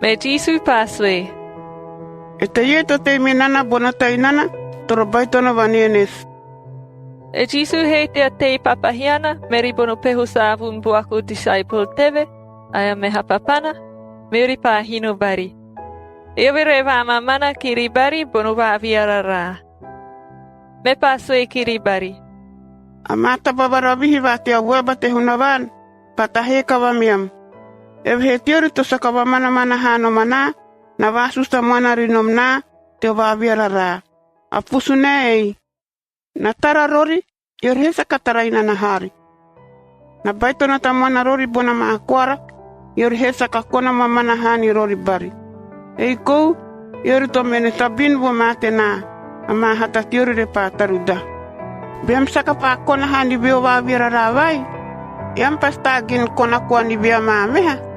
Me Jisu paswe. E te ie to te minana bona tainana, toro baitona vanienes. E Jisu he te papahiana, meri bono pehu sa avun buaku disciple teve, aya me hapapana, meri pa hino bari. Iovere va mamana kiribari bono va viarara. Me paswe kiribari. Amata babarabihi va te aweba te hunavan, patahe kawamiam. Ev he teori to sa kawamana mana hano mana, na vasusta mana rinom na, te va viarara. A pusu nei. Na tara rori, yor hesa kataraina na hari. Na baito na tamana rori bona maakwara, yor hesa kakona mamana hani rori bari. Ei kou, yor to mene tabin vo mate na, ama hata tiori re pa taruda. Biam saka pa kona hani beo va vira ravai, yam pasta gin kona kwa ni bia ma meha.